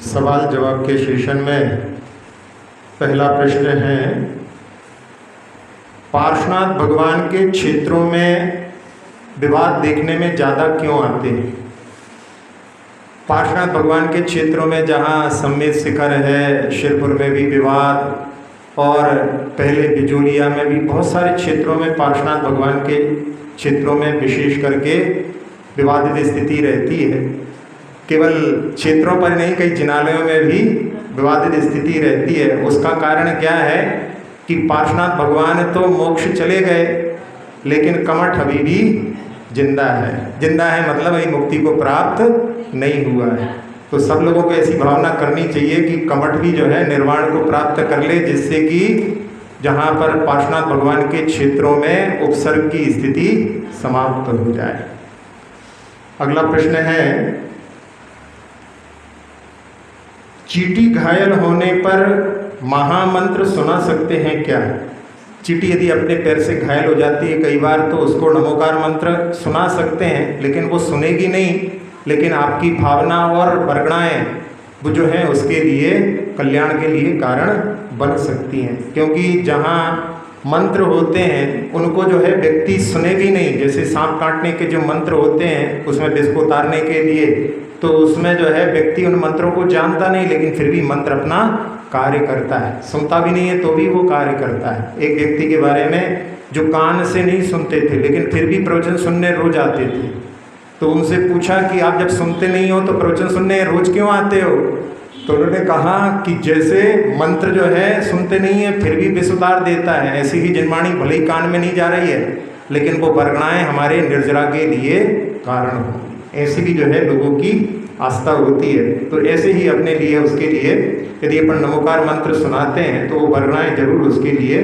सवाल जवाब के सेशन में पहला प्रश्न है, पार्श्वनाथ भगवान के क्षेत्रों में विवाद देखने में ज़्यादा क्यों आते हैं? पार्श्वनाथ भगवान के क्षेत्रों में जहाँ सम्मेद शिखर है, शिरपुर में भी विवाद और पहले बिजोलिया में भी बहुत सारे क्षेत्रों में पार्श्वनाथ भगवान के क्षेत्रों में विशेष करके विवादित स्थिति रहती है। केवल क्षेत्रों पर नहीं, कई जिनालयों में भी विवादित स्थिति रहती है। उसका कारण क्या है कि पार्श्वनाथ भगवान तो मोक्ष चले गए लेकिन कमठ अभी भी जिंदा है। जिंदा है मतलब वही मुक्ति को प्राप्त नहीं हुआ है। तो सब लोगों को ऐसी भावना करनी चाहिए कि कमठ भी जो है निर्वाण को प्राप्त कर ले, जिससे कि जहाँ पर पार्श्वनाथ भगवान के क्षेत्रों में उपसर्ग की स्थिति समाप्त हो जाए। अगला प्रश्न है, चींटी घायल होने पर महामंत्र सुना सकते हैं क्या? चींटी यदि अपने पैर से घायल हो जाती है कई बार तो उसको नमोकार मंत्र सुना सकते हैं, लेकिन वो सुनेगी नहीं, लेकिन आपकी भावना और वर्गणाएं वो जो है उसके लिए कल्याण के लिए कारण बन सकती हैं। क्योंकि जहाँ मंत्र होते हैं उनको जो है व्यक्ति सुने भी नहीं। जैसे सांप काटने के जो मंत्र होते हैं उसमें विष को उतारने के लिए, तो उसमें जो है व्यक्ति उन मंत्रों को जानता नहीं, लेकिन फिर भी मंत्र अपना कार्य करता है। सुनता भी नहीं है तो भी वो कार्य करता है। एक व्यक्ति के बारे में जो कान से नहीं सुनते थे लेकिन फिर भी प्रवचन सुनने रोज आते थे, तो उनसे पूछा कि आप जब सुनते नहीं हो तो प्रवचन सुनने रोज क्यों आते हो? तो उन्होंने कहा कि जैसे मंत्र जो है सुनते नहीं है फिर भी विष उतार देता है, ऐसी ही जिनवाणी भले ही कान में नहीं जा रही है लेकिन वो वर्गणाएं हमारे निर्जरा के लिए कारण हो। ऐसी भी जो है लोगों की आस्था होती है। तो ऐसे ही अपने लिए उसके लिए यदि अपन नमोकार मंत्र सुनाते हैं तो वो वर्गणाएं जरूर उसके लिए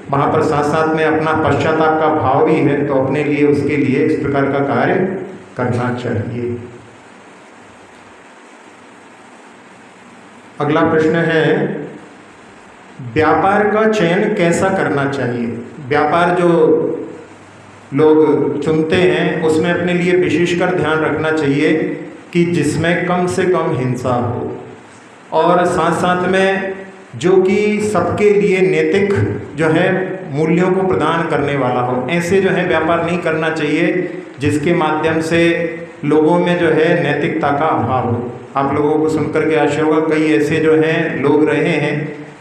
वहाँ पर साथ साथ में अपना पश्चाताप का भाव भी है, तो अपने लिए उसके लिए इस प्रकार का कार्य करना चाहिए। अगला प्रश्न है, व्यापार का चयन कैसा करना चाहिए? व्यापार जो लोग चुनते हैं उसमें अपने लिए विशेषकर ध्यान रखना चाहिए कि जिसमें कम से कम हिंसा हो और साथ साथ में जो कि सबके लिए नैतिक जो है मूल्यों को प्रदान करने वाला हो। ऐसे जो है व्यापार नहीं करना चाहिए जिसके माध्यम से लोगों में जो है नैतिकता का अभाव हो। आप लोगों को सुनकर के आशा होगा कई ऐसे जो हैं लोग रहे हैं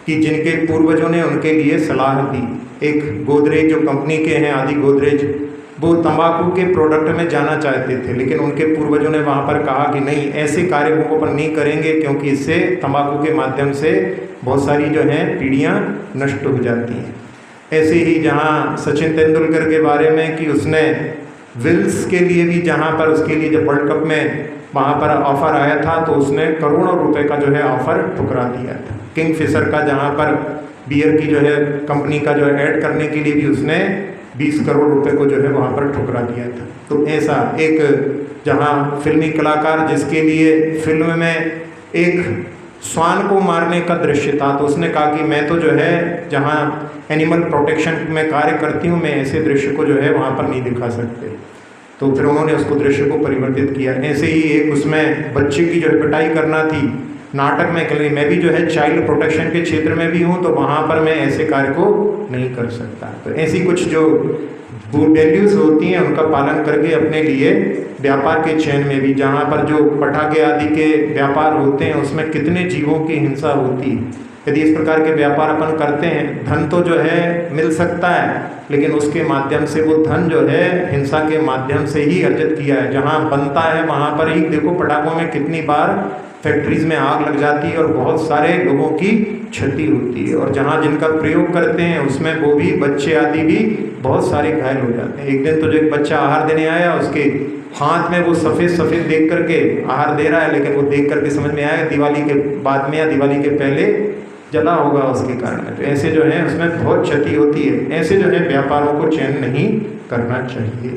कि जिनके पूर्वजों ने उनके लिए सलाह दी। एक गोदरेज जो कंपनी के हैं, आदि गोदरेज, वो तंबाकू के प्रोडक्ट में जाना चाहते थे, लेकिन उनके पूर्वजों ने वहाँ पर कहा कि नहीं, ऐसे कार्यों को अपन नहीं करेंगे क्योंकि इससे तंबाकू के माध्यम से बहुत सारी जो हैं पीढ़ियाँ नष्ट हो जाती हैं। ऐसे ही जहाँ सचिन तेंदुलकर के बारे में कि उसने विल्स के लिए भी, जहाँ पर उसके लिए जब वर्ल्ड कप में वहाँ पर ऑफ़र आया था तो उसने करोड़ों रुपए का जो है ऑफ़र ठुकरा दिया था। किंगफिशर का जहाँ पर बियर की जो है कंपनी का जो है ऐड करने के लिए भी उसने 20 करोड़ रुपए को जो है वहाँ पर ठुकरा दिया था। तो ऐसा एक जहाँ फिल्मी कलाकार जिसके लिए फिल्म में एक श्वान को मारने का दृश्य था, तो उसने कहा कि मैं तो जो है जहाँ एनिमल प्रोटेक्शन में कार्य करती हूँ, मैं ऐसे दृश्य को जो है वहाँ पर नहीं दिखा सकते। तो फिर उन्होंने उसको दृश्य को परिवर्तित किया। ऐसे ही एक उसमें बच्चे की जो है पिटाई करना थी नाटक में, कल मैं भी जो है चाइल्ड प्रोटेक्शन के क्षेत्र में भी हूँ, तो वहाँ पर मैं ऐसे कार्य को नहीं कर सकता। तो ऐसी कुछ जो वैल्यूज़ होती हैं उनका पालन करके अपने लिए व्यापार के चयन में भी, जहाँ पर जो पटाखे आदि के व्यापार होते हैं उसमें कितने जीवों की हिंसा होती है, यदि इस प्रकार के व्यापार अपन करते हैं, धन तो जो है मिल सकता है लेकिन उसके माध्यम से वो धन जो है हिंसा के माध्यम से ही अर्जित किया है। जहाँ बनता है वहाँ पर ही देखो पटाखों में कितनी बार फैक्ट्रीज में आग लग जाती है और बहुत सारे लोगों की क्षति होती है, और जहाँ जिनका प्रयोग करते हैं उसमें वो भी बच्चे आदि भी बहुत सारे घायल हो जाते हैं। एक दिन तो जो एक बच्चा आहार देने आया, उसके हाथ में वो सफ़ेद सफ़ेद देख करके आहार दे रहा है, लेकिन वो देख करके समझ में आया दिवाली के बाद में या दिवाली के पहले जला होगा उसके कारण। तो ऐसे जो है उसमें बहुत क्षति होती है। ऐसे जो है व्यापारों को चयन नहीं करना चाहिए।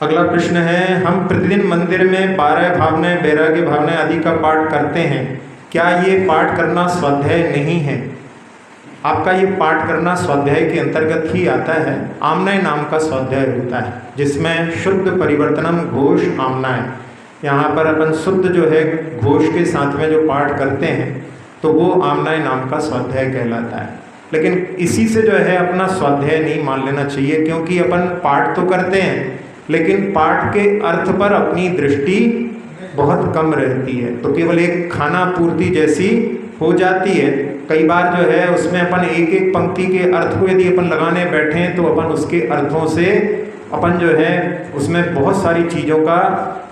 अगला प्रश्न है, हम प्रतिदिन मंदिर में 12 भावनाएं, वैराग्य भावनाएं आदि का पाठ करते हैं, क्या ये पाठ करना स्वाध्याय नहीं है? आपका ये पाठ करना स्वाध्याय के अंतर्गत ही आता है। आमनाय नाम का स्वाध्याय होता है जिसमें शुद्ध परिवर्तनम घोष आमनाय, यहाँ पर अपन शुद्ध जो है घोष के साथ में जो पाठ करते हैं तो वो आमनाय नाम का स्वाध्याय कहलाता है। लेकिन इसी से जो है अपना स्वाध्याय नहीं मान लेना चाहिए, क्योंकि अपन पाठ तो करते हैं लेकिन पाठ के अर्थ पर अपनी दृष्टि बहुत कम रहती है, तो केवल एक खाना पूर्ति जैसी हो जाती है। कई बार जो है उसमें अपन एक एक पंक्ति के अर्थ को यदि अपन लगाने बैठें तो अपन उसके अर्थों से अपन जो है उसमें बहुत सारी चीज़ों का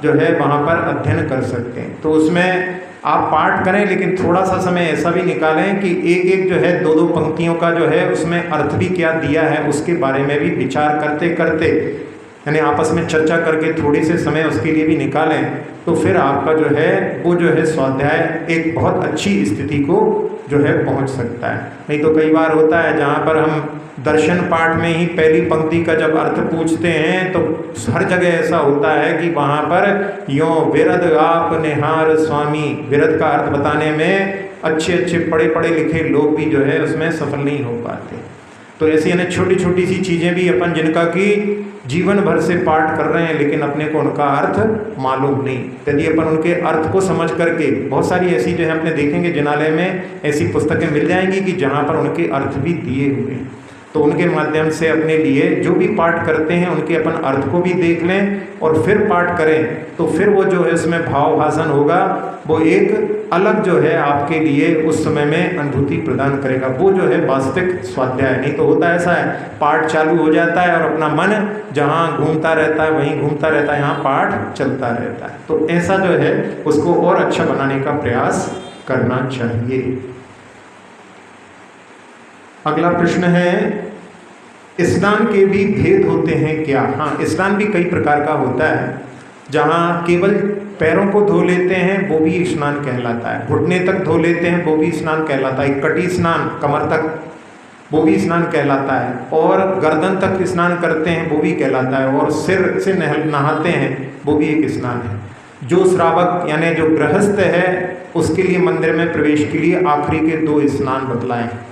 जो है वहाँ पर अध्ययन कर सकते हैं। तो उसमें आप पाठ करें लेकिन थोड़ा सा समय ऐसा भी निकालें कि एक एक जो है दो दो पंक्तियों का जो है उसमें अर्थ भी क्या दिया है उसके बारे में भी विचार करते करते, यानी आपस में चर्चा करके थोड़ी से समय उसके लिए भी निकालें, तो फिर आपका जो है वो जो है स्वाध्याय एक बहुत अच्छी स्थिति को जो है पहुंच सकता है। नहीं तो कई बार होता है जहाँ पर हम दर्शन पाठ में ही पहली पंक्ति का जब अर्थ पूछते हैं तो हर जगह ऐसा होता है कि वहाँ पर यों विरद आप निहार स्वामी, विरद का अर्थ बताने में अच्छे अच्छे पढ़े पढ़े लिखे लोग भी जो है उसमें सफल नहीं हो पाते। तो ऐसी यानी छोटी छोटी सी चीज़ें भी अपन जिनका कि जीवन भर से पाठ कर रहे हैं लेकिन अपने को उनका अर्थ मालूम नहीं, यदि अपन उनके अर्थ को समझ करके, बहुत सारी ऐसी जो है अपने देखेंगे जिनालय में ऐसी पुस्तकें मिल जाएंगी कि जहाँ पर उनके अर्थ भी दिए हुए हैं, तो उनके माध्यम से अपने लिए जो भी पाठ करते हैं उनके अपन अर्थ को भी देख लें और फिर पाठ करें, तो फिर वो जो है उसमें भाव भाषण होगा, वो एक अलग जो है आपके लिए उस समय में अनुभूति प्रदान करेगा, वो जो है वास्तविक स्वाध्याय। नहीं तो होता ऐसा है पाठ चालू हो जाता है और अपना मन जहाँ घूमता रहता है वहीं घूमता रहता है, यहाँ पाठ चलता रहता है। तो ऐसा जो है उसको और अच्छा बनाने का प्रयास करना चाहिए। अगला प्रश्न है, स्नान के भी भेद होते हैं क्या? हाँ, स्नान भी कई प्रकार का होता है। जहाँ केवल पैरों को धो लेते हैं वो भी स्नान कहलाता है, घुटने तक धो लेते हैं वो भी स्नान कहलाता है, कटी स्नान कमर तक वो भी स्नान कहलाता है, और गर्दन तक स्नान करते हैं वो भी कहलाता है, और सिर से नहाते हैं वो भी एक स्नान है। जो श्रावक यानी जो गृहस्थ है उसके लिए मंदिर में प्रवेश के लिए आखिरी के 2 स्नान बतलाए हैं,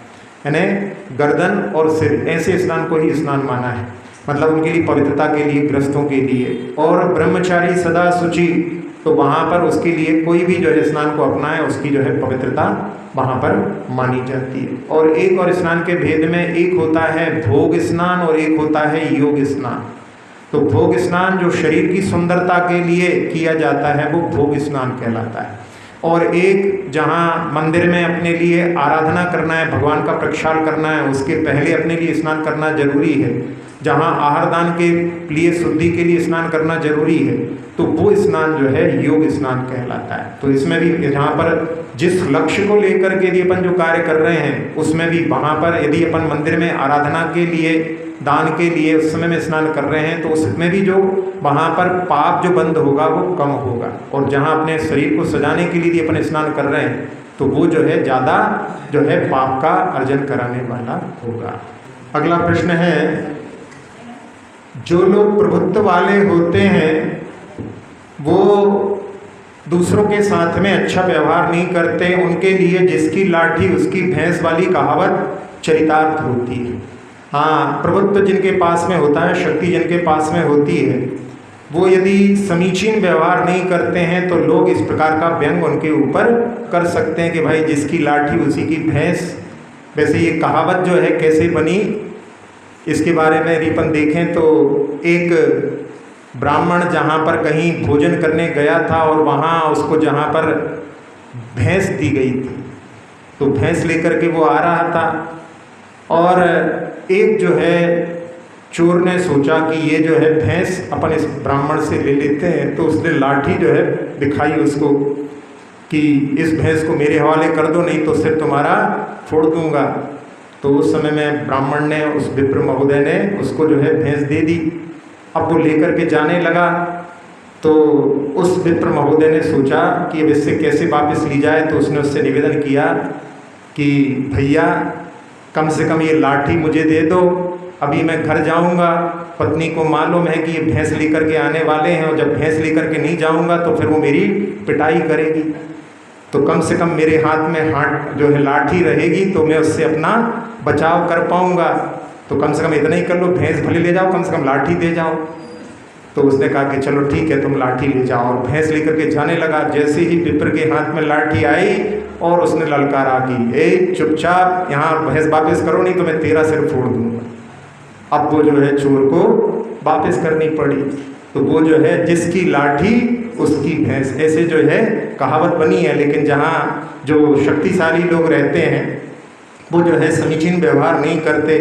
यानी गर्दन और सिर, ऐसे स्नान को ही स्नान माना है, मतलब उनके लिए पवित्रता के लिए, ग्रस्तों के लिए। और ब्रह्मचारी सदा शुचि, तो वहाँ पर उसके लिए कोई भी जो है स्नान को अपनाए उसकी जो है पवित्रता वहाँ पर मानी जाती है। और एक और स्नान के भेद में एक होता है भोग स्नान और एक होता है योग स्नान। तो भोग स्नान जो शरीर की सुंदरता के लिए किया जाता है वो भोग स्नान कहलाता है, और एक जहाँ मंदिर में अपने लिए आराधना करना है, भगवान का प्रक्षाल करना है, उसके पहले अपने लिए स्नान करना जरूरी है, जहाँ आहार दान के लिए शुद्धि के लिए स्नान करना जरूरी है, तो वो स्नान जो है योग स्नान कहलाता है। तो इसमें भी जहाँ पर जिस लक्ष्य को लेकर के यदि अपन जो कार्य कर रहे हैं उसमें भी वहाँ पर यदि अपन मंदिर में आराधना के लिए, दान के लिए उस समय में स्नान कर रहे हैं तो उसमें भी जो वहाँ पर पाप जो बंद होगा वो कम होगा, और जहाँ अपने शरीर को सजाने के लिए यदि अपन स्नान कर रहे हैं तो वो जो है ज़्यादा जो है पाप का अर्जन कराने वाला होगा। अगला प्रश्न है, जो लोग प्रभुत्व वाले होते हैं वो दूसरों के साथ में अच्छा व्यवहार नहीं करते, उनके लिए जिसकी लाठी उसकी भैंस वाली कहावत चरितार्थ होती है। हाँ, प्रभुत्व जिनके पास में होता है, शक्ति जिनके पास में होती है, वो यदि समीचीन व्यवहार नहीं करते हैं तो लोग इस प्रकार का व्यंग उनके ऊपर कर सकते हैं कि भाई जिसकी लाठी उसी की भैंस। वैसे ये कहावत जो है कैसे बनी, इसके बारे में यदि अपन देखें तो एक ब्राह्मण जहाँ पर कहीं भोजन करने गया था और वहाँ उसको जहाँ पर भैंस दी गई थी, तो भैंस लेकर के वो आ रहा था, और एक जो है चोर ने सोचा कि ये जो है भैंस अपन इस ब्राह्मण से ले लेते हैं, तो उसने लाठी जो है दिखाई उसको कि इस भैंस को मेरे हवाले कर दो, नहीं तो सिर तुम्हारा फोड़ दूंगा। तो उस समय में ब्राह्मण ने, उस विप्र महोदय ने उसको जो है भैंस दे दी। अब वो लेकर के जाने लगा, तो उस विप्र महोदय ने सोचा कि अब इससे कैसे वापस ली जाए, तो उसने उससे निवेदन किया कि भैया कम से कम ये लाठी मुझे दे दो, अभी मैं घर जाऊंगा, पत्नी को मालूम है कि ये भैंस लेकर के आने वाले हैं, और जब भैंस लेकर के नहीं जाऊंगा तो फिर वो मेरी पिटाई करेगी, तो कम से कम मेरे हाथ में जो है लाठी रहेगी तो मैं उससे अपना बचाव कर पाऊंगा। तो कम से कम इतना ही कर लो, भैंस भले ले जाओ, कम से कम लाठी दे जाओ। तो उसने कहा कि चलो ठीक है, तुम लाठी ले जाओ, और भैंस लेकर के जाने लगा। जैसे ही विप्र के हाथ में लाठी आई और उसने ललकारा कि ए चुपचाप यहाँ भैंस वापस करो, नहीं तो मैं तेरा सिर फोड़ दूंगा। अब वो जो है चोर को वापस करनी पड़ी। तो वो जो है जिसकी लाठी उसकी भैंस, ऐसे जो है कहावत बनी है। लेकिन जहाँ जो शक्तिशाली लोग रहते हैं वो जो है समीचीन व्यवहार नहीं करते,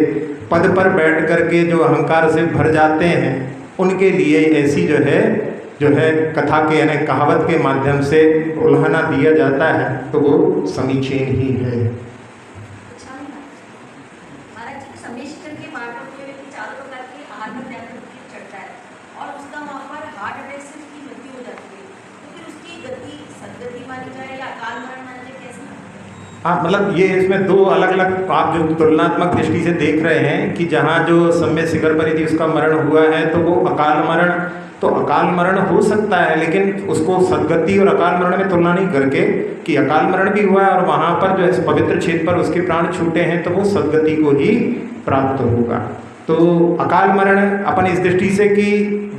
पद पर बैठ करके जो अहंकार से भर जाते हैं, उनके लिए ऐसी जो है कथा के यानी कहावत के माध्यम से उल्हाना दिया जाता है, तो वो समीचीन ही है। हाँ, मतलब ये इसमें दो अलग अलग आप जो तुलनात्मक दृष्टि से देख रहे हैं कि जहाँ जो सम्य शिखर पर यदि उसका मरण हुआ है तो वो अकाल मरण, तो अकाल मरण हो सकता है, लेकिन उसको सद्गति और अकाल मरण में तुलना नहीं करके कि अकाल मरण भी हुआ है और वहाँ पर जो है पवित्र क्षेत्र पर उसके प्राण छूटे हैं तो वो सद्गति को ही प्राप्त होगा। तो अकाल मरण अपन इस दृष्टि से कि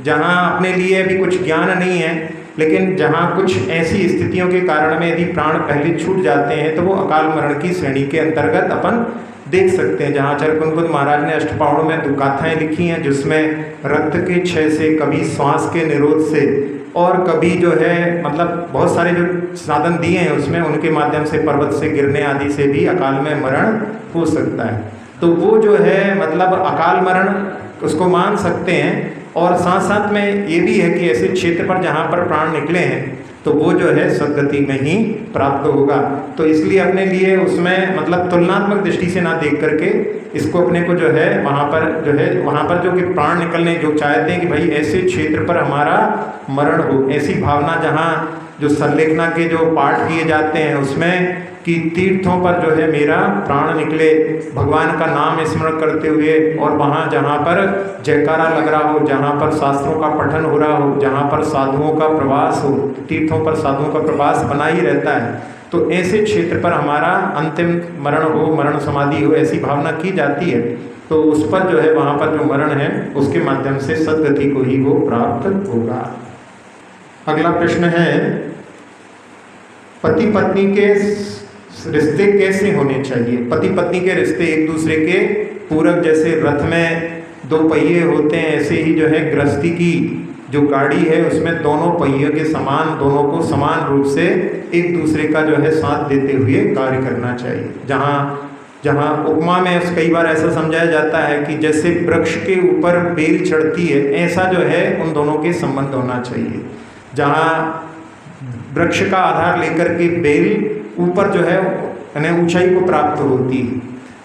जहाँ अपने लिए अभी कुछ ज्ञान नहीं है, लेकिन जहाँ कुछ ऐसी स्थितियों के कारण में यदि प्राण पहले छूट जाते हैं तो वो अकाल मरण की श्रेणी के अंतर्गत अपन देख सकते हैं। जहाँ चरकुंकुद महाराज ने अष्टपावड़ में 2 गाथाएं लिखी हैं, जिसमें रक्त के क्षय से, कभी श्वास के निरोध से, और कभी जो है मतलब बहुत सारे जो साधन दिए हैं उसमें उनके माध्यम से पर्वत से गिरने आदि से भी अकाल में मरण हो सकता है। तो वो जो है मतलब अकाल मरण उसको मान सकते हैं। और साथ साथ में ये भी है कि ऐसे क्षेत्र पर जहाँ पर प्राण निकले हैं तो वो जो है सद्गति में ही प्राप्त होगा। तो इसलिए अपने लिए उसमें मतलब तुलनात्मक दृष्टि से ना देख करके इसको अपने को जो है वहाँ पर जो कि प्राण निकलने जो चाहते हैं कि भाई ऐसे क्षेत्र पर हमारा मरण हो, ऐसी भावना जहाँ जो संलेखना के जो पाठ किए जाते हैं उसमें कि तीर्थों पर जो है मेरा प्राण निकले, भगवान का नाम स्मरण करते हुए, और वहाँ जहाँ पर जयकारा लग रहा हो, जहाँ पर शास्त्रों का पठन हो रहा हो, जहाँ पर साधुओं का प्रवास हो, तीर्थों पर साधुओं का प्रवास बना ही रहता है, तो ऐसे क्षेत्र पर हमारा अंतिम मरण हो, मरण समाधि हो, ऐसी भावना की जाती है। तो उस पर जो है वहाँ पर जो मरण है उसके माध्यम से सद्गति को ही वो प्राप्त होगा। अगला प्रश्न है, पति पत्नी के रिश्ते कैसे होने चाहिए? पति पत्नी के रिश्ते एक दूसरे के पूरक, जैसे रथ में 2 पहिए होते हैं ऐसे ही जो है गृहस्थी की जो गाड़ी है उसमें दोनों पहियों के समान, दोनों को समान रूप से एक दूसरे का जो है साथ देते हुए कार्य करना चाहिए। जहाँ उपमा में कई बार ऐसा समझाया जाता है कि जैसे वृक्ष के ऊपर बेल चढ़ती है, ऐसा जो है उन दोनों के संबंध होना चाहिए। जहाँ वृक्ष का आधार लेकर के बेल ऊपर जो है यानी ऊंचाई को प्राप्त होती है,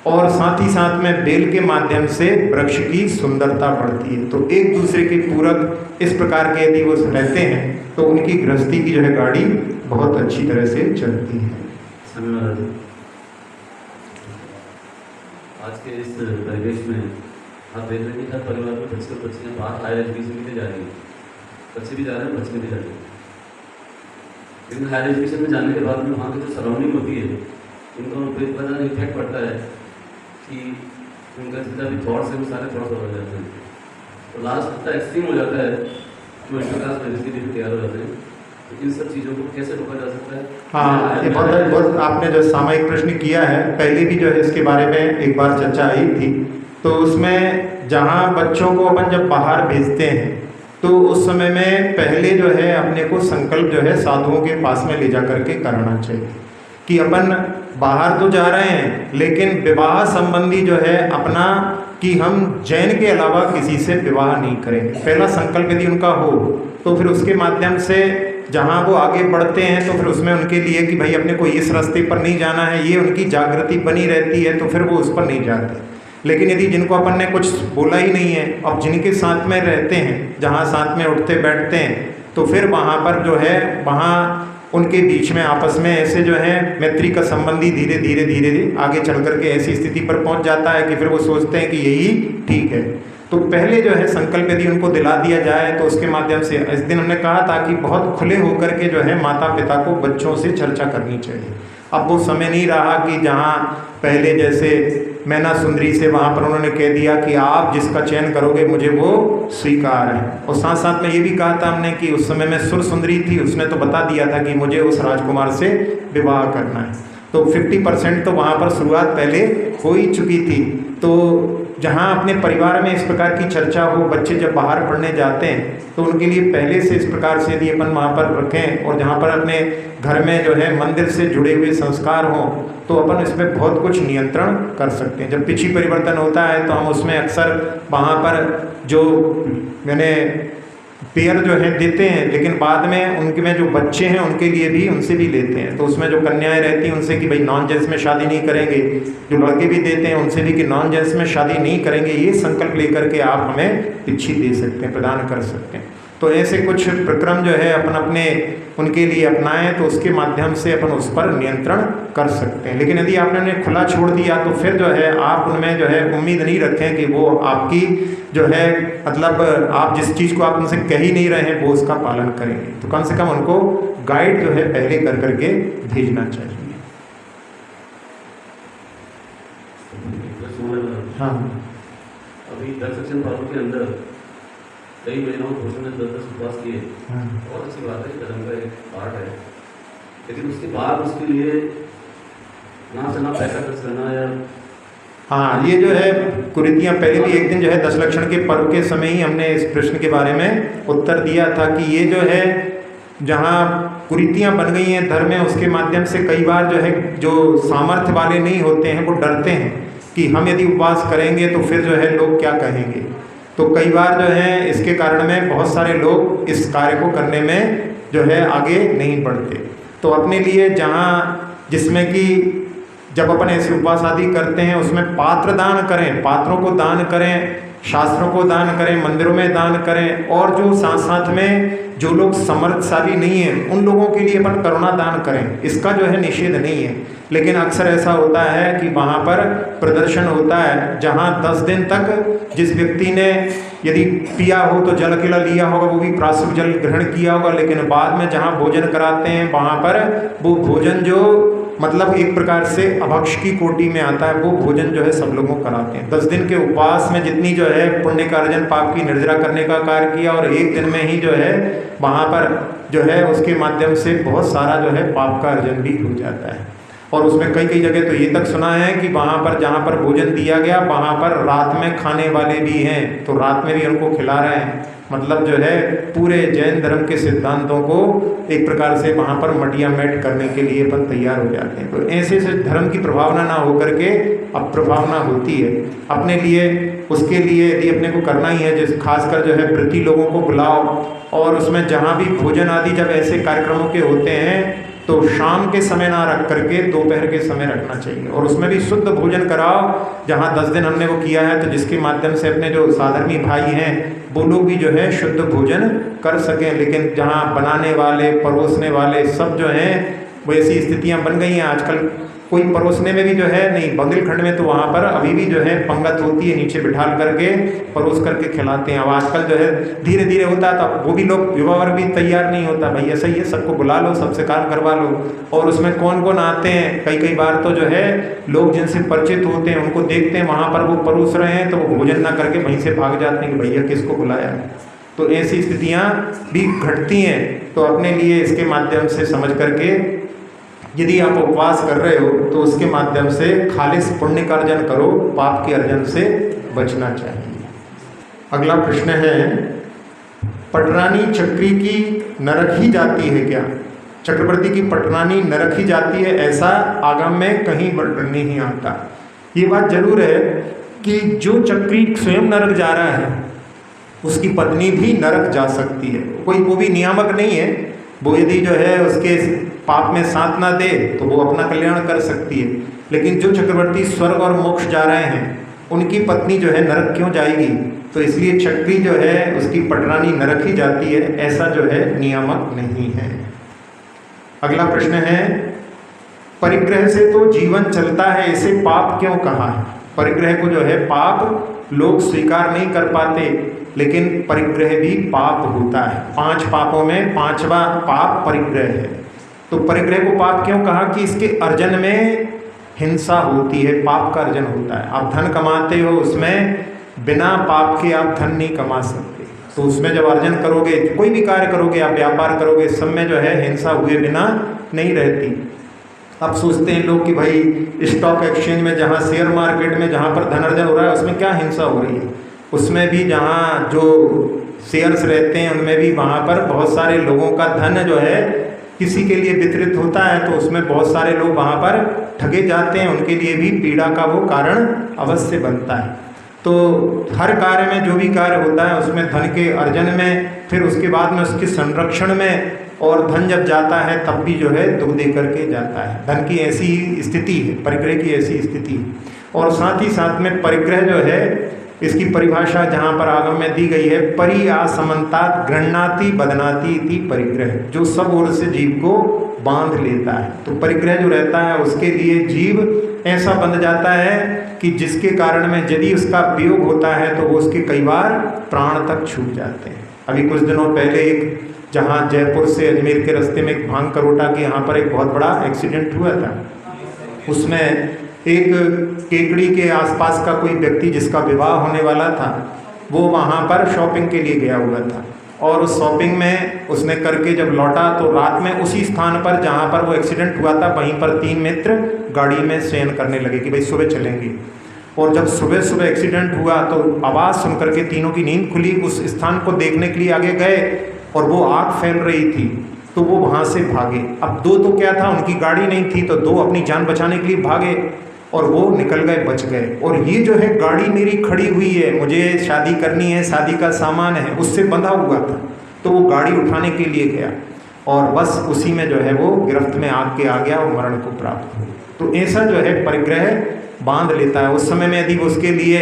और साथ ही साथ में बेल के माध्यम से वृक्ष की सुंदरता बढ़ती है। तो एक दूसरे के पूरक इस प्रकार के यदि वो रहते हैं तो उनकी गृहस्थी की जो है गाड़ी बहुत अच्छी तरह से चलती है। आज के इस परिवेश में आप देख रहे हैं कि हर परिवार में बच्चे और बच्चियाँ बाहर हायर एजुकेशन के लिए जा रही हैं, बच्चे भी जा रहे हैं, बच्चे भी जा रहे हैं। लेकिन हायर एजुकेशन में जाने के बाद में वहाँ की जो सराउंडिंग होती है उनका उन पर इतना ज़्यादा इफेक्ट पड़ता है कि उनका जितना भी थॉट्स है वो सारे थॉट्स बदल जाते हैं। तो लास्ट इतना एक्सट्रीम हो जाता है कि वो इंटरकास्ट मैरिज के लिए भी तैयार हो जाते हैं। तो इन सब चीज़ों को कैसे रोका जा सकता है? हाँ, ये बहुत आपने जो सामयिक प्रश्न किया है, पहले भी जो है इसके बारे में एक बार चर्चा आई थी। तो उसमें जहाँ बच्चों को अपन जब बाहर भेजते हैं तो उस समय में पहले जो है अपने को संकल्प जो है साधुओं के पास में ले जा करके कराना चाहिए कि अपन बाहर तो जा रहे हैं लेकिन विवाह संबंधी जो है अपना कि हम जैन के अलावा किसी से विवाह नहीं करेंगे। पहला संकल्प यदि उनका हो तो फिर उसके माध्यम से जहाँ वो आगे बढ़ते हैं तो फिर उसमें उनके लिए कि भाई अपने को इस रास्ते पर नहीं जाना है, ये उनकी जागृति बनी रहती है, तो फिर वो उस पर नहीं जाते। लेकिन यदि जिनको अपन ने कुछ बोला ही नहीं है, अब जिनके साथ में रहते हैं, जहाँ साथ में उठते बैठते हैं, तो फिर वहाँ पर जो है वहाँ उनके बीच में आपस में ऐसे जो है मैत्री का संबंधी धीरे धीरे आगे चल करके ऐसी स्थिति पर पहुँच जाता है कि फिर वो सोचते हैं कि यही ठीक है। तो पहले जो है संकल्प यदि उनको दिला दिया जाए तो उसके माध्यम से, इस दिन हमने कहा था कि बहुत खुले होकर के जो है माता पिता को बच्चों से चर्चा करनी चाहिए। अब वो समय नहीं रहा कि जहाँ पहले जैसे मैना सुंदरी से वहाँ पर उन्होंने कह दिया कि आप जिसका चयन करोगे मुझे वो स्वीकार है। और साथ साथ में ये भी कहा था हमने कि उस समय में सुर सुंदरी थी, उसने तो बता दिया था कि मुझे उस राजकुमार से विवाह करना है। तो 50% तो वहाँ पर शुरुआत पहले हो ही चुकी थी। तो जहाँ अपने परिवार में इस प्रकार की चर्चा हो, बच्चे जब बाहर पढ़ने जाते हैं तो उनके लिए पहले से इस प्रकार से यदि अपन वहाँ पर रखें और जहाँ पर अपने घर में जो है मंदिर से जुड़े हुए संस्कार हों तो अपन इसमें बहुत कुछ नियंत्रण कर सकते हैं। जब पिछी परिवर्तन होता है तो हम उसमें अक्सर वहाँ पर जो मैंने पेयर जो है देते हैं, लेकिन बाद में उनके में जो बच्चे हैं उनके लिए भी उनसे भी लेते हैं। तो उसमें जो कन्याएं रहती हैं उनसे कि भाई नॉन जेंट्स में शादी नहीं करेंगे, जो लड़के भी देते हैं उनसे भी कि नॉन जेंट्स में शादी नहीं करेंगे। ये संकल्प लेकर के आप हमें पिच्छी दे सकते हैं, प्रदान कर सकते हैं। तो ऐसे कुछ प्रक्रम जो है अपन अपने उनके लिए अपनाएं तो उसके माध्यम से अपन उस पर नियंत्रण कर सकते हैं। लेकिन यदि आपने उन्हें खुला छोड़ दिया तो फिर जो है आप उनमें जो है उम्मीद नहीं रखें कि वो आपकी जो है मतलब आप जिस चीज़ को आप उनसे कह ही नहीं रहे हैं वो उसका पालन करेंगे। तो कम से कम उनको गाइड जो है पहले कर करके भेजना चाहिए। हाँ, अभी 10 सेक्शन पापों के अंदर कई महीनों पुरुषों ने 10 उपवास किए, बहुत अच्छी बात है, धर्म का एक पार्ट है। लेकिन उसके बाद उसके लिए ना से ना पैसा खर्च करना या हाँ, ये जो है कुरीतियाँ पहले भी एक दिन जो है 10 लक्षण के पर्व के समय ही हमने इस प्रश्न के बारे में उत्तर दिया था कि ये जो है जहाँ कुरीतियाँ बन गई हैं धर्म में, उसके माध्यम से कई बार जो है जो सामर्थ्य वाले नहीं होते हैं वो डरते हैं कि हम यदि उपवास करेंगे तो फिर जो है लोग क्या कहेंगे। तो कई बार जो है इसके कारण में बहुत सारे लोग इस कार्य को करने में जो है आगे नहीं बढ़ते। तो अपने लिए जहाँ जिसमें कि जब अपन ऐसे उपवास आदि करते हैं उसमें पात्र दान करें, पात्रों को दान करें, शास्त्रों को दान करें, मंदिरों में दान करें, और जो साथ साथ में जो लोग समर्थशाली नहीं हैं उन लोगों के लिए अपन करुणा दान करें। इसका जो है निषेध नहीं है, लेकिन अक्सर ऐसा होता है कि वहाँ पर प्रदर्शन होता है जहाँ 10 दिन तक जिस व्यक्ति ने यदि पिया हो तो जल अकेला लिया होगा, वो भी प्राशुद्ध जल ग्रहण किया होगा, लेकिन बाद में जहाँ भोजन कराते हैं वहाँ पर वो भोजन जो मतलब एक प्रकार से अभक्ष की कोटि में आता है, वो भोजन जो है सब लोगों को कराते हैं। 10 दिन के उपवास में जितनी जो है पुण्य का अर्जन, पाप की निर्जरा करने का कार्य किया, और एक दिन में ही जो है वहाँ पर जो है उसके माध्यम से बहुत सारा जो है पाप का अर्जन भी हो जाता है। और उसमें कई जगह तो ये तक सुना है कि वहाँ पर जहाँ पर भोजन दिया गया वहाँ पर रात में खाने वाले भी हैं, तो रात में भी उनको खिला रहे हैं। मतलब जो है पूरे जैन धर्म के सिद्धांतों को एक प्रकार से वहाँ पर मटिया मेट करने के लिए अपन तैयार हो जाते हैं। तो ऐसे से धर्म की प्रभावना ना होकर के अप्रभावना होती है अपने लिए। उसके लिए यदि अपने को करना ही है, जैसे खासकर जो है प्रति लोगों को बुलाओ, और उसमें जहाँ भी भोजन आदि जब ऐसे कार्यक्रमों के होते हैं तो शाम के समय ना रख करके दोपहर के समय रखना चाहिए, और उसमें भी शुद्ध भोजन कराओ। जहाँ 10 दिन हमने वो किया है तो जिसके माध्यम से अपने जो साधर्मी भाई हैं वो लोग भी जो है शुद्ध भोजन कर सकें। लेकिन जहाँ बनाने वाले, परोसने वाले सब जो हैं वो ऐसी स्थितियाँ बन गई हैं आजकल, कोई परोसने में भी जो है नहीं। बुंदेलखंड में तो वहाँ पर अभी भी जो है पंगत होती है, नीचे बिठाल करके परोस करके खिलाते हैं। अब आजकल जो है धीरे धीरे होता है, तो वो भी लोग विवाह वर्ग भी तैयार नहीं होता, भाई ऐसा ही है, सबको बुला लो, सबसे काम करवा लो। और उसमें कौन कौन आते हैं, कई बार तो जो है लोग जिनसे परिचित होते हैं उनको देखते हैं वहाँ पर वो परोस रहे हैं तो वो भोजन ना करके वहीं से भाग जाते हैं कि भैया किसको बुलाया। तो ऐसी स्थितियाँ भी घटती हैं। तो अपने लिए इसके माध्यम से समझ करके यदि आप उपवास कर रहे हो तो उसके माध्यम से खालिस पुण्य का अर्जन करो, पाप के अर्जन से बचना चाहिए। अगला प्रश्न है, पटरानी चक्री की नरक ही जाती है क्या? चक्रवर्ती की पटरानी नरक ही जाती है, ऐसा आगम में कहीं वर्णन नहीं आता। ये बात जरूर है कि जो चक्री स्वयं नरक जा रहा है उसकी पत्नी भी नरक जा सकती है। कोई वो भी नियामक नहीं है, वो यदि जो है उसके पाप में साथ ना दे तो वो अपना कल्याण कर सकती है। लेकिन जो चक्रवर्ती स्वर्ग और मोक्ष जा रहे हैं उनकी पत्नी जो है नरक क्यों जाएगी? तो इसलिए चक्री जो है उसकी पटरानी नरक ही जाती है, ऐसा जो है नियामक नहीं है। अगला प्रश्न है, परिग्रह से तो जीवन चलता है, इसे पाप क्यों कहा है? परिग्रह को जो है पाप लोग स्वीकार नहीं कर पाते, लेकिन परिग्रह भी पाप होता है। 5 पापों में 5वां पाप परिग्रह है। तो परिग्रह को पाप क्यों कहा? कि इसके अर्जन में हिंसा होती है, पाप का अर्जन होता है। आप धन कमाते हो, उसमें बिना पाप के आप धन नहीं कमा सकते। तो उसमें जब अर्जन करोगे, कोई भी कार्य करोगे, आप व्यापार करोगे, सब में जो है हिंसा हुए बिना नहीं रहती। अब सोचते हैं लोग कि भाई स्टॉक एक्सचेंज में, जहाँ शेयर मार्केट में जहाँ पर धन अर्जन हो रहा है, उसमें क्या हिंसा हो रही है? उसमें भी जहाँ जो शेयर्स रहते हैं उनमें भी वहाँ पर बहुत सारे लोगों का धन जो है किसी के लिए वितरित होता है, तो उसमें बहुत सारे लोग वहाँ पर ठगे जाते हैं, उनके लिए भी पीड़ा का वो कारण अवश्य बनता है। तो हर कार्य में, जो भी कार्य होता है, उसमें धन के अर्जन में, फिर उसके बाद में उसके संरक्षण में, और धन जब जाता है तब भी जो है दुख दे करके जाता है। धन की ऐसी स्थिति है, परिग्रह की ऐसी स्थिति है। और साथ ही साथ में परिग्रह जो है, इसकी परिभाषा जहाँ पर आगम में दी गई है, परि आसमंता गृह्णाति बदनाति इति परिग्रह, जो सब ओर से जीव को बांध लेता है। तो परिग्रह जो रहता है उसके लिए जीव ऐसा बंध जाता है कि जिसके कारण में यदि उसका वियोग होता है तो वो उसके कई बार प्राण तक छूट जाते हैं। अभी कुछ दिनों पहले एक, जहाँ जयपुर से अजमेर के रास्ते में एक भांग करोटा के यहाँ पर एक बहुत बड़ा एक्सीडेंट हुआ था। उसमें एक केकड़ी के आसपास का कोई व्यक्ति, जिसका विवाह होने वाला था, वो वहाँ पर शॉपिंग के लिए गया हुआ था, और उस शॉपिंग में उसने करके जब लौटा तो रात में उसी स्थान पर जहाँ पर वो एक्सीडेंट हुआ था, वहीं पर 3 मित्र गाड़ी में शयन करने लगे कि भाई सुबह चलेंगे। और जब सुबह सुबह एक्सीडेंट हुआ तो आवाज़ सुन करके तीनों की नींद खुली, उस स्थान को देखने के लिए आगे गए, और वो आग फैल रही थी, तो वो वहाँ से भागे। अब 2 तो क्या था, उनकी गाड़ी नहीं थी, तो 2 अपनी जान बचाने के लिए भागे, और वो निकल गए, बच गए। और ये जो है गाड़ी मेरी खड़ी हुई है, मुझे शादी करनी है, शादी का सामान है, उससे बंधा हुआ था, तो वो गाड़ी उठाने के लिए गया, और बस उसी में जो है वो गिरफ्त में आग के आ गया और मरण को प्राप्त हो। तो ऐसा जो है परिग्रह बांध लेता है। उस समय में यदि उसके लिए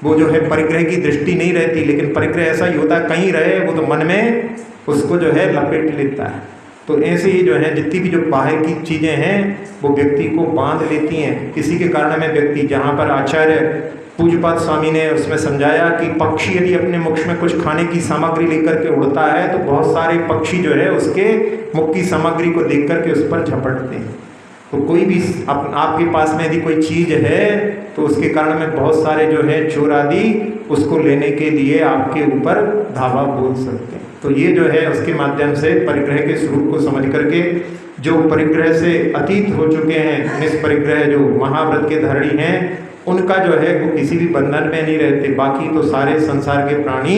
वो जो है परिग्रह की दृष्टि नहीं रहती, लेकिन परिग्रह ऐसा ही होता है, कहीं रहे वो तो मन में उसको जो है लपेट लेता है। तो ऐसे ही जो है जितनी भी जो बाहर की चीज़ें हैं वो व्यक्ति को बांध लेती हैं। इसी के कारण में व्यक्ति, जहाँ पर आचार्य पूज्यपाद स्वामी ने उसमें समझाया कि पक्षी यदि अपने मुख में कुछ खाने की सामग्री लेकर के उड़ता है, तो बहुत सारे पक्षी जो है उसके मुख की सामग्री को देख करके उस पर झपटते हैं। तो कोई भी आपके पास में यदि कोई चीज़ है तो उसके कारण में बहुत सारे जो है चोर आदि उसको लेने के लिए आपके ऊपर धावा बोल सकते हैं। तो ये जो है उसके माध्यम से परिग्रह के स्वरूप को समझ करके, जो परिग्रह से अतीत हो चुके हैं, निष्परिग्रह जो महाव्रत के धारणी हैं, उनका जो है वो किसी भी बंधन में नहीं रहते। बाकी तो सारे संसार के प्राणी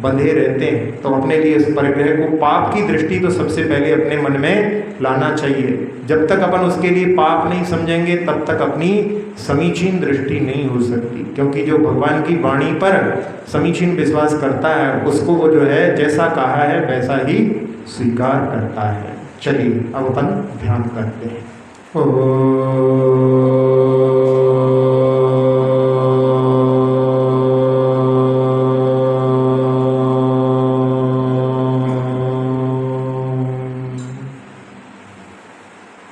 बंधे रहते हैं। तो अपने लिए इस परिग्रह को, पाप की दृष्टि तो सबसे पहले अपने मन में लाना चाहिए। जब तक अपन उसके लिए पाप नहीं समझेंगे तब तक अपनी समीचीन दृष्टि नहीं हो सकती, क्योंकि जो भगवान की वाणी पर समीचीन विश्वास करता है उसको वो जो है जैसा कहा है वैसा ही स्वीकार करता है। चलिए अब अपन ध्यान करते हैं।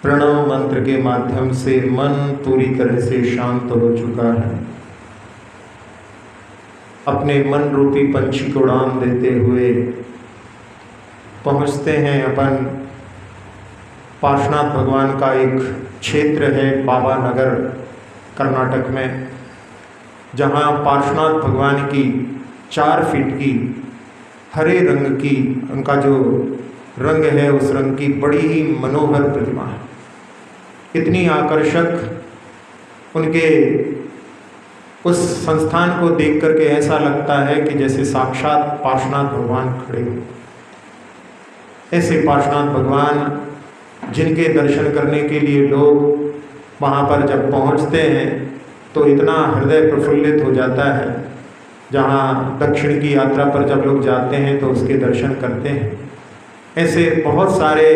प्रणव मंत्र के माध्यम से मन पूरी तरह से शांत हो चुका है। अपने मन रूपी पंछी को उड़ान देते हुए पहुंचते हैं अपन पार्श्वनाथ भगवान का एक क्षेत्र है बाबा नगर कर्नाटक में, जहां पार्श्वनाथ भगवान की 4 फीट की हरे रंग की, उनका जो रंग है उस रंग की बड़ी ही मनोहर प्रतिमा है। इतनी आकर्षक उनके उस संस्थान को देख करके ऐसा लगता है कि जैसे साक्षात पार्श्वनाथ भगवान खड़े हो। ऐसे पार्श्वनाथ भगवान जिनके दर्शन करने के लिए लोग वहाँ पर जब पहुँचते हैं तो इतना हृदय प्रफुल्लित हो जाता है। जहाँ दक्षिण की यात्रा पर जब लोग जाते हैं तो उसके दर्शन करते हैं। ऐसे बहुत सारे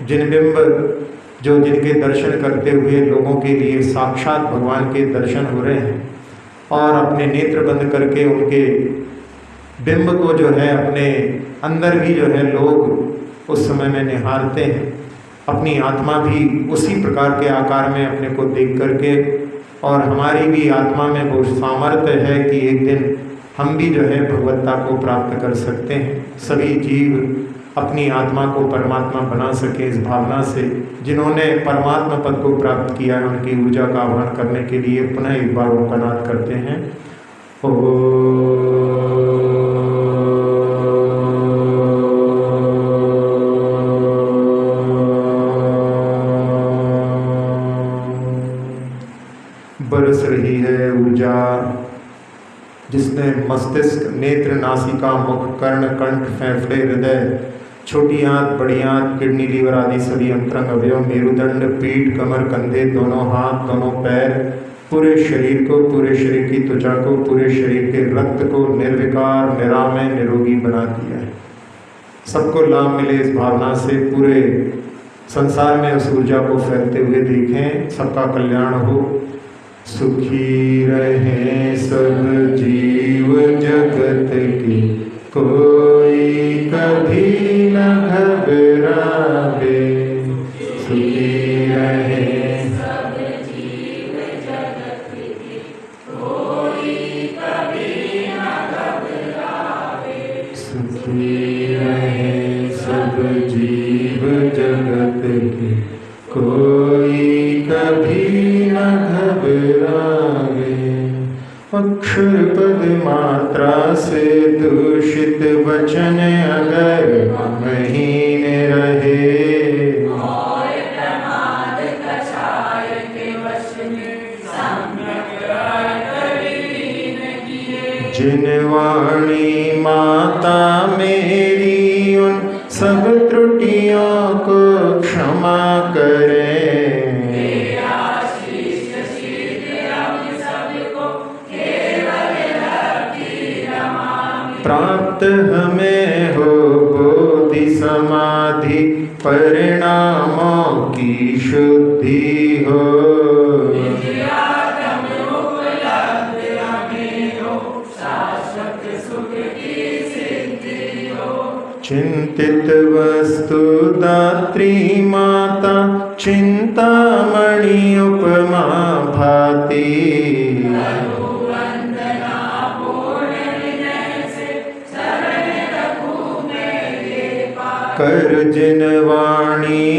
जिनबिंब जो जिनके दर्शन करते हुए लोगों के लिए साक्षात भगवान के दर्शन हो रहे हैं, और अपने नेत्र बंद करके उनके बिंब को जो है अपने अंदर भी जो है लोग उस समय में निहारते हैं। अपनी आत्मा भी उसी प्रकार के आकार में अपने को देख करके, और हमारी भी आत्मा में वो सामर्थ्य है कि एक दिन हम भी जो है भगवत्ता को प्राप्त कर सकते हैं। सभी जीव अपनी आत्मा को परमात्मा बना सके। इस भावना से जिन्होंने परमात्मा पद को प्राप्त किया है उनकी ऊर्जा का आह्वान करने के लिए पुनः एक बार ओंकारनाद करते हैं। बरस रही है ऊर्जा जिसने मस्तिष्क, नेत्र, नासिका, मुख, कर्ण, कंठ, फेफड़े, हृदय, छोटी आंत, बड़ी आंत, किडनी, लीवर आदि सभी अंतरंग अवयव, मेरुदंड, पीठ, कमर, कंधे, दोनों हाथ, दोनों पैर, पूरे शरीर को, पूरे शरीर की त्वचा को, पूरे शरीर के रक्त को निर्विकार, निरामय, निरोगी बना दिया है। सबको लाभ मिले इस भावना से, पूरे संसार में उस ऊर्जा को फैलते हुए देखें। सबका कल्याण हो। सुखी रहे सब जीव जगत की, कोई कभी न घबरावे। सुखी रहे सब जीव जगत की, कोई कभी न घबरावे। सुखी रहे सब जीव जगत की, कोई कभी न घबरावे। अक्षर पद मात्रा से दूषित वचन अगर महीन रहे, और प्रमाद कछाय के वश में सम्यक लीन किए। जिन वाणी माता मेरी उन सब त्रुटियों को क्षमा करें। प्राप्त हमें हो बोधि समाधि, परिणामों की शुद्धि हो। चिंतित वस्तु दात्री माता, चिंतामणि उपमा भाती। कर जिन वाणी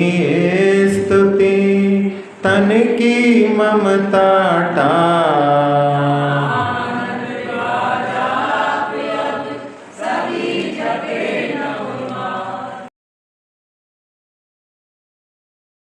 स्तुति, तन की ममता टा